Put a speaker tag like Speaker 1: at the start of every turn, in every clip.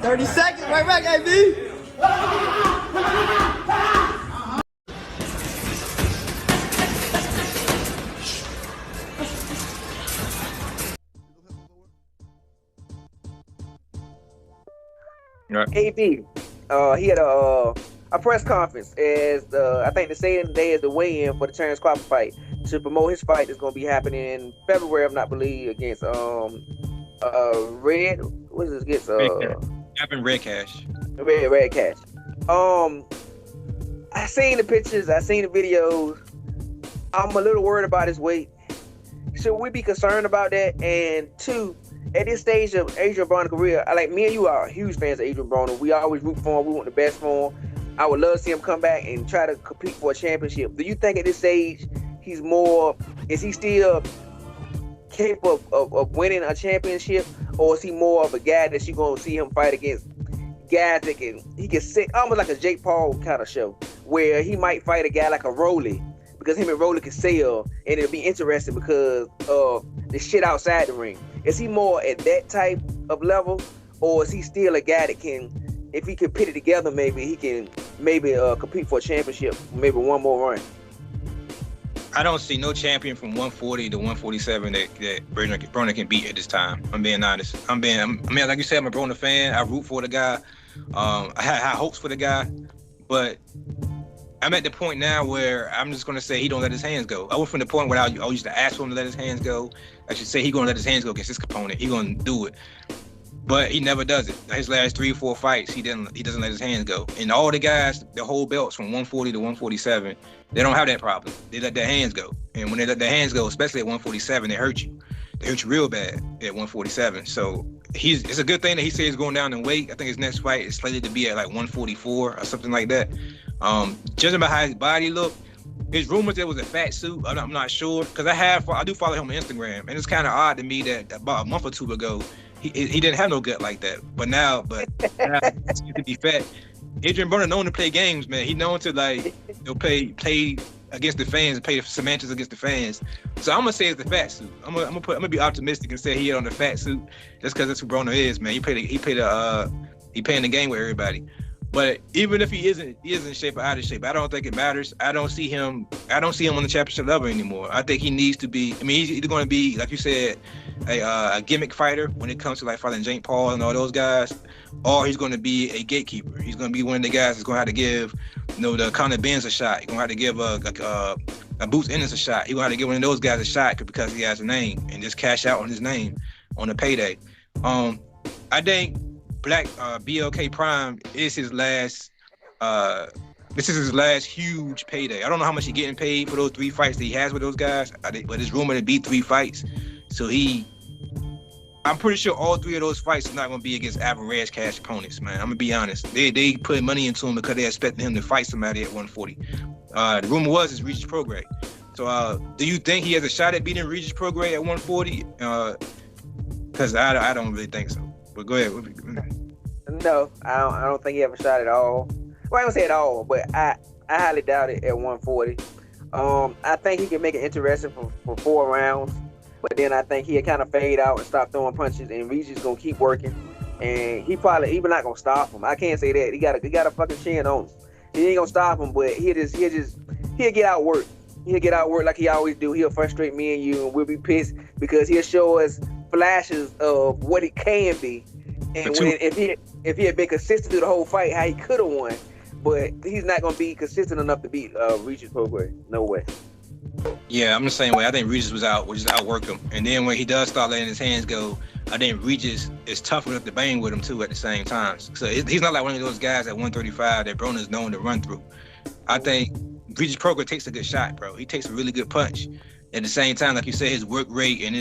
Speaker 1: 30 seconds, right back, AB.
Speaker 2: AB, he had a press conference as I think the same day as the weigh-in for the Terrence Crawford fight to promote his fight that's going to be happening in February, if not believe, against Red. What is this against?
Speaker 3: Red Cash.
Speaker 2: Red Cash. I seen the pictures. I seen the videos. I'm a little worried about his weight. Should we be concerned about that? And two, at this stage of Adrian Broner's career, like me and you are huge fans of Adrian Broner. We always root for him. We want the best for him. I would love to see him come back and try to compete for a championship. Do you think at this stage is he still capable of winning a championship, or is he more of a guy that you're gonna see him fight against guys that he can sit almost like a Jake Paul kind of show, where he might fight a guy like a Rolly, because him and Rolly can sell, and it'll be interesting because of the shit outside the ring. Is he more at that type of level, or is he still a guy that can, if he can put it together, maybe he can compete for a championship, maybe one more run?
Speaker 3: I don't see no champion from 140 to 147 that Broner can beat at this time. I'm being honest. I mean, like you said, I'm a Broner fan. I root for the guy. I had high hopes for the guy, but I'm at the point now where I'm just gonna say he don't let his hands go. I went from the point where I used to ask for him to let his hands go. I should say he gonna let his hands go against his opponent. He gonna do it, but he never does it. His last 3 or 4 fights, he doesn't let his hands go. And all the guys, the whole belts from 140 to 147, they don't have that problem. They let their hands go, and when they let their hands go, especially at 147, they hurt you. They hurt you real bad at 147. So it's a good thing that he says he's going down in weight. I think his next fight is slated to be at like 144 or something like that. Judging by how his body looked, there's rumors there was a fat suit. I'm not sure, because I do follow him on Instagram, and it's kind of odd to me that about a month or two ago he didn't have no gut like that. But now he seems to be fat. Adrian Broner known to play games, man. He known to play against the fans, play the semantics against the fans. So I'm gonna say it's the fat suit. I'm gonna be optimistic and say he had on the fat suit, just because that's who Broner is, man. He playing the game with everybody. But even if he isn't in shape or out of shape, I don't think it matters. I don't see him on the championship level anymore. I think he needs to be. I mean, he's either going to be, like you said, a gimmick fighter when it comes to like fighting Jake Paul and all those guys, or he's going to be a gatekeeper. He's going to be one of the guys that's going to have to give, the Conor Benz a shot. He's going to have to give a Boots Ennis a shot. He's going to have to give one of those guys a shot because he has a name and just cash out on his name on a payday. I think Black BLK Prime is his last. This is his last huge payday. I don't know how much he's getting paid for those 3 fights that he has with those guys, but it's rumored to be 3 fights. So I'm pretty sure all 3 of those fights are not going to be against average cash opponents, man. I'm gonna be honest. They put money into him because they expected him to fight somebody at 140. The rumor was it's Regis Prograis. So do you think he has a shot at beating Regis Prograis at 140? Because I don't really think so. But go ahead.
Speaker 2: No, I don't think he have a shot at all. Well, I don't say at all, but I highly doubt it at 140. I think he can make it interesting for 4 rounds, but then I think he'll kind of fade out and stop throwing punches, and Regis gonna keep working, and he not gonna stop him. I can't say that. He got a fucking chin on him. He ain't gonna stop him, but he'll get outworked. He'll get outworked like he always do. He'll frustrate me and you, and we'll be pissed because he'll show us flashes of what it can be, and if he had been consistent through the whole fight, how he could have won, but he's not gonna be consistent enough to beat Regis Prograis. No way.
Speaker 3: Yeah, I'm the same way. I think Regis just outworked him, and then when he does start letting his hands go, I think Regis is tough enough to bang with him too at the same time. So he's not like one of those guys at 135 that Broner's known to run through. I think Regis Prograis takes a good shot, bro. He takes a really good punch. At the same time, like you said, his work rate and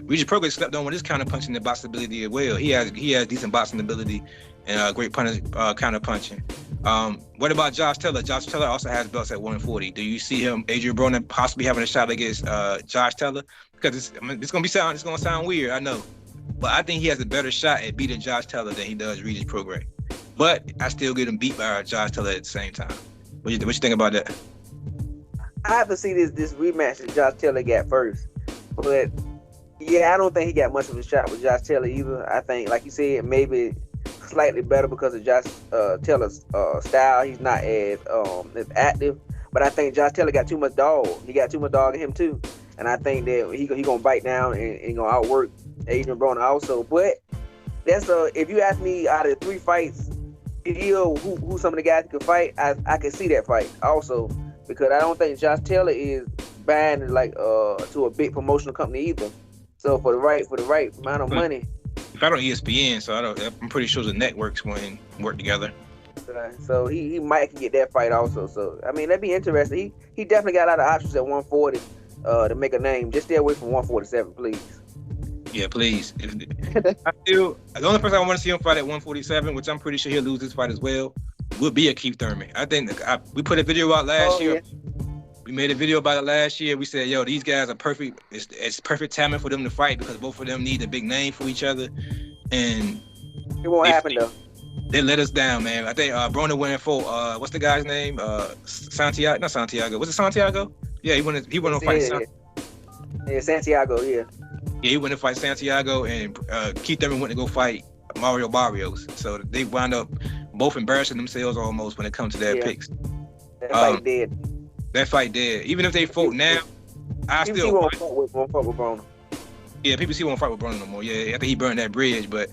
Speaker 3: Regis Prograis slept on with his counter punching and boxing ability as well. He has decent boxing ability and great counter punching. What about Josh Taylor? Josh Taylor also has belts at 140. Do you see Adrian Broner, possibly having a shot against Josh Taylor? Because it's gonna sound weird, I know, but I think he has a better shot at beating Josh Taylor than he does Regis Prograis. But I still get him beat by Josh Taylor at the same time. What you think about that?
Speaker 2: I have to see this rematch that Josh Taylor got first, but yeah, I don't think he got much of a shot with Josh Taylor either. I think, like you said, maybe slightly better because of Josh Taylor's style. He's not as active, but I think Josh Taylor got too much dog. He got too much dog in him too, and I think that he gonna bite down and gonna outwork Adrian Broner also. But that's if you ask me, out of the 3 fights, who some of the guys can fight, I can see that fight also, because I don't think Josh Taylor is buying like to a big promotional company either. So for the right amount of money.
Speaker 3: If I don't ESPN, so I'm pretty sure the networks won't work together.
Speaker 2: So he might get that fight also. So I mean, that'd be interesting. He definitely got a lot of options at 140 to make a name. Just stay away from 147, please.
Speaker 3: Yeah, please. I feel the only person I want to see him fight at 147, which I'm pretty sure he'll lose this fight as well, would be a Keith Thurman. I think we put a video out last year. Yeah. We made a video about it last year. We said, yo, these guys are perfect. It's perfect timing for them to fight because both of them need a big name for each other. And
Speaker 2: it won't happen though.
Speaker 3: They let us down, man. I think Broner went for what's the guy's name? Santiago, not Santiago. Was it Santiago? Yeah, he went to fight.
Speaker 2: Yeah, Santiago. Yeah.
Speaker 3: Yeah, he went to fight Santiago, and Keith Thurman went to go fight Mario Barrios. So they wound up both embarrassing themselves almost when it comes to their picks.
Speaker 2: That fight dead.
Speaker 3: That fight dead. Even if they fought now, I
Speaker 2: PPC
Speaker 3: still
Speaker 2: won't fight with Broner.
Speaker 3: Yeah, PPC won't fight with Broner no more. Yeah, I think he burned that bridge. But